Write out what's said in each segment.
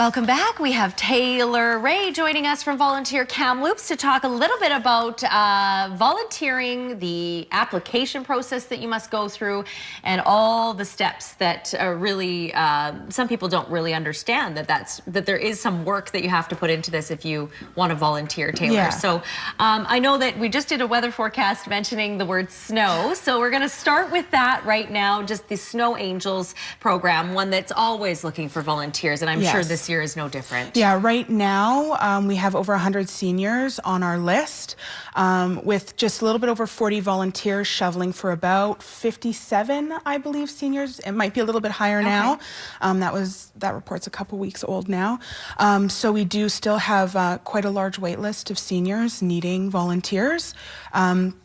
Welcome back. We have Taylor Ray joining us from Volunteer Kamloops to talk a little bit about volunteering, the application process that you must go through, and all the steps that really some people don't really understand that there is some work that you have to put into this if you want to volunteer, Taylor. Yeah. So I know that we just did a weather forecast mentioning the word snow, so we're going to start with that right now. Just the Snow Angels program, one that's always looking for volunteers, and I'm sure this year is no different. Yeah, right now we have over 100 seniors on our list with just a little bit over 40 volunteers shoveling for about 57, I believe, seniors. It might be a little bit higher now. That report's a couple weeks old now. So we do still have quite a large wait list of seniors needing volunteers.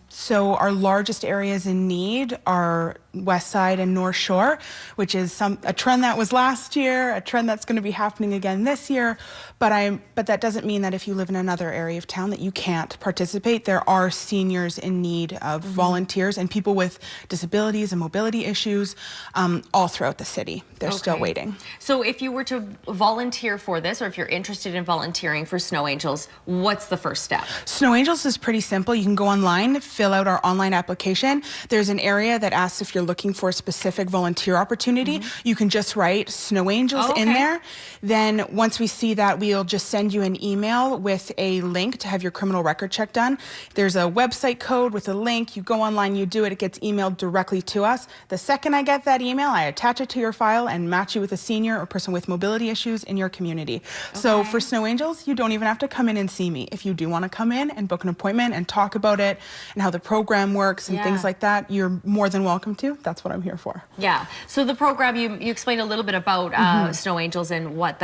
So our largest areas in need are West Side and North Shore, which is a trend that was last year, a trend that's going to be happening again this year. But that doesn't mean that if you live in another area of town that you can't participate. There are seniors in need of volunteers and people with disabilities and mobility issues all throughout the city. They're still waiting. So if you were to volunteer for this, or if you're interested in volunteering for Snow Angels, what's the first step? Snow Angels is pretty simple. You can go online, fill out our online application. There's an area that asks if you're looking for a specific volunteer opportunity. You can just write Snow Angels in there. Then once we see that, we'll just send you an email with a link to have your criminal record check done. There's a website code with a link. You go online, you do it, it gets emailed directly to us. The second I get that email, I attach it to your file and match you with a senior or person with mobility issues in your community. So for Snow Angels, you don't even have to come in and see me. If you do want to come in and book an appointment and talk about it and how the program works and things like that, you're more than welcome to. That's what I'm here for. Yeah. So the program, you explained a little bit about Snow Angels and what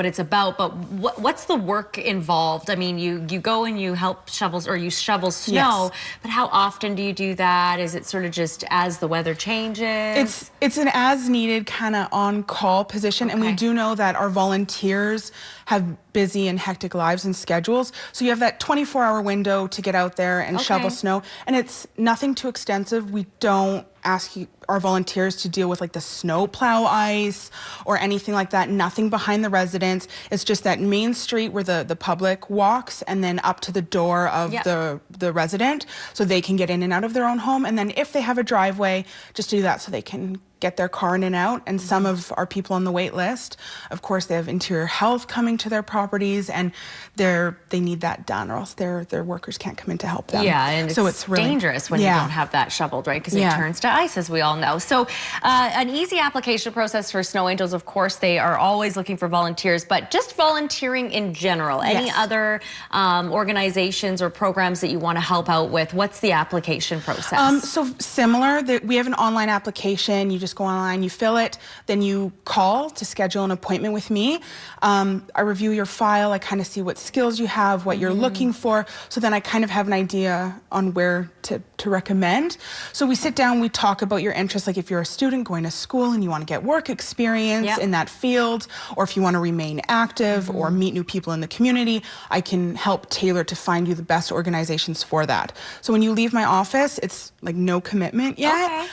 it's about, but what's the work involved? I mean, you go and you help you shovel snow, but how often do you do that? Is it sort of just as the weather changes? It's an as needed kind of on-call position, and we do know that our volunteers have busy and hectic lives and schedules. So you have that 24-hour window to get out there and shovel snow, and it's nothing too extensive. We don't ask our volunteers to deal with like the snow plow ice or anything like that. Nothing behind the residence. It's just that main street where the public walks, and then up to the door of the resident, so they can get in and out of their own home. And then if they have a driveway, just do that so they can get their car in and out. And some of our people on the wait list, of course, they have interior health coming to their properties, and they need that done, or else their workers can't come in to help them. Yeah, and so it's really dangerous when you don't have that shoveled, right? Because it turns to ice, as we all know. So an easy application process for Snow Angels, of course, they are always looking for volunteers, but just volunteering in general. Any other organizations or programs that you want to help out with? What's the application process? So similar, we have an online application. You just go online, you fill it, then you call to schedule an appointment with me. I review your file, I kind of see what skills you have, what you're looking for, so then I kind of have an idea on where to recommend. So we sit down, we talk about your interests, like if you're a student going to school and you want to get work experience in that field, or if you want to remain active or meet new people in the community, I can help tailor to find you the best organizations for that. So when you leave my office, it's like no commitment yet.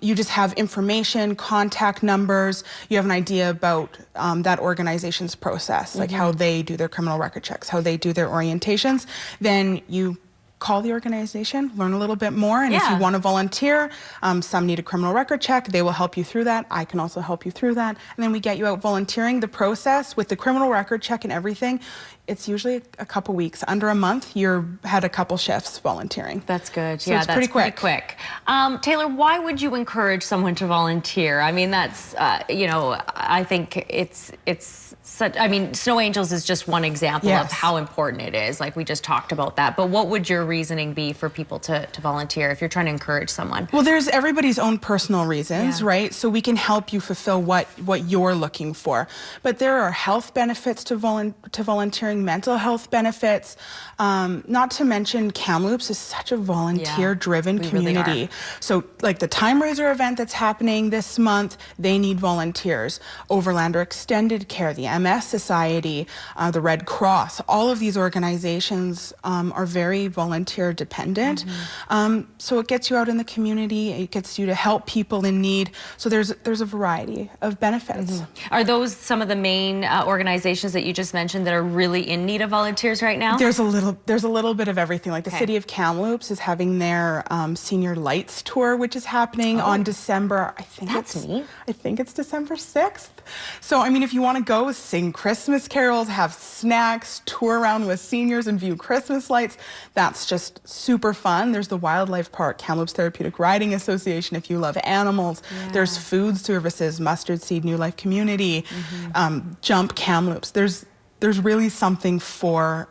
You just have information, contact numbers, you have an idea about that organization's process, like how they do their criminal record checks, how they do their orientations. Then you call the organization, learn a little bit more, and if you want to volunteer, some need a criminal record check, they will help you through that. I can also help you through that, and then we get you out volunteering. The process with the criminal record check and everything, it's usually a couple weeks, under a month, had a couple shifts volunteering. That's good. So it's that's pretty quick. Taylor, why would you encourage someone to volunteer? I mean, that's I think it's such. I mean, Snow Angels is just one example of how important it is. Like we just talked about that. But what would your reasoning be for people to volunteer if you're trying to encourage someone? Well, there's everybody's own personal reasons, right? So we can help you fulfill what you're looking for. But there are health benefits to volunteering. bring mental health benefits. Not to mention Kamloops is such a volunteer-driven community. Really are. So like the Time Raiser event that's happening this month, they need volunteers. Overlander Extended Care, the MS Society, the Red Cross, all of these organizations are very volunteer dependent. So it gets you out in the community, it gets you to help people in need. So there's a variety of benefits. Are those some of the main organizations that you just mentioned that are really in need of volunteers right now? There's a little bit of everything. Like the city of Kamloops is having their Senior Lights tour, which is happening on December. I think it's December 6th. So I mean, if you want to go sing Christmas carols, have snacks, tour around with seniors, and view Christmas lights, that's just super fun. There's the Wildlife Park, Kamloops Therapeutic Riding Association. If you love animals, there's food services, Mustard Seed New Life Community, Jump Kamloops. There's really something for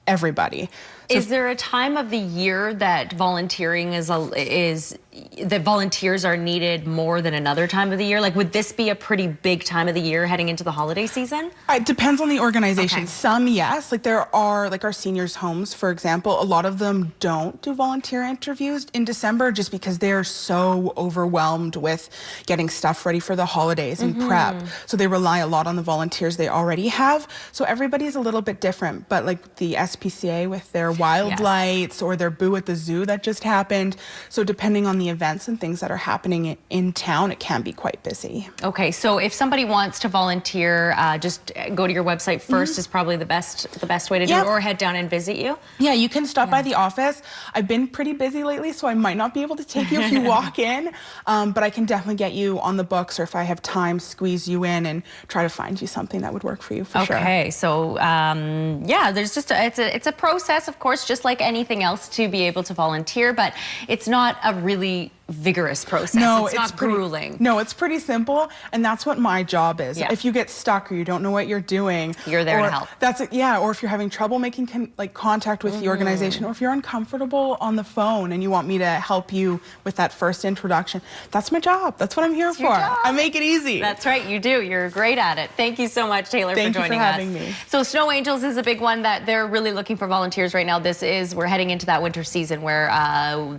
everybody. So is there a time of the year that volunteering that volunteers are needed more than another time of the year? Like, would this be a pretty big time of the year heading into the holiday season? It depends on the organization. Some, yes. Like there are, like our seniors' homes, for example, a lot of them don't do volunteer interviews in December just because they're so overwhelmed with getting stuff ready for the holidays and prep. So they rely a lot on the volunteers they already have. So everybody's a little bit different. But like the SPCA with their Wild Lights or their Boo at the Zoo that just happened. So depending on the events and things that are happening in town, it can be quite busy. Okay, so if somebody wants to volunteer, just go to your website first is probably the best way to do it, or head down and visit you. Yeah, you can stop by the office. I've been pretty busy lately, so I might not be able to take you if you walk in, but I can definitely get you on the books, or if I have time, squeeze you in and try to find you something that would work for you for sure. Okay, so yeah, there's just it's a process, of course, just like anything else to be able to volunteer, but it's not a really vigorous process. No, it's not grueling. No, it's pretty simple, and that's what my job is. If you get stuck or you don't know what you're doing, you're there to help. That's it. Yeah, or if you're having trouble making contact with the organization, or if you're uncomfortable on the phone and you want me to help you with that first introduction, that's my job. That's what I'm here for. I make it easy. That's right, you do. You're great at it. Thank you so much, Taylor, for joining us. Thank you for having me. So Snow Angels is a big one that they're really looking for volunteers right now. We're heading into that winter season where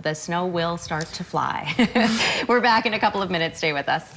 the snow will start to fly. We're back in a couple of minutes. Stay with us.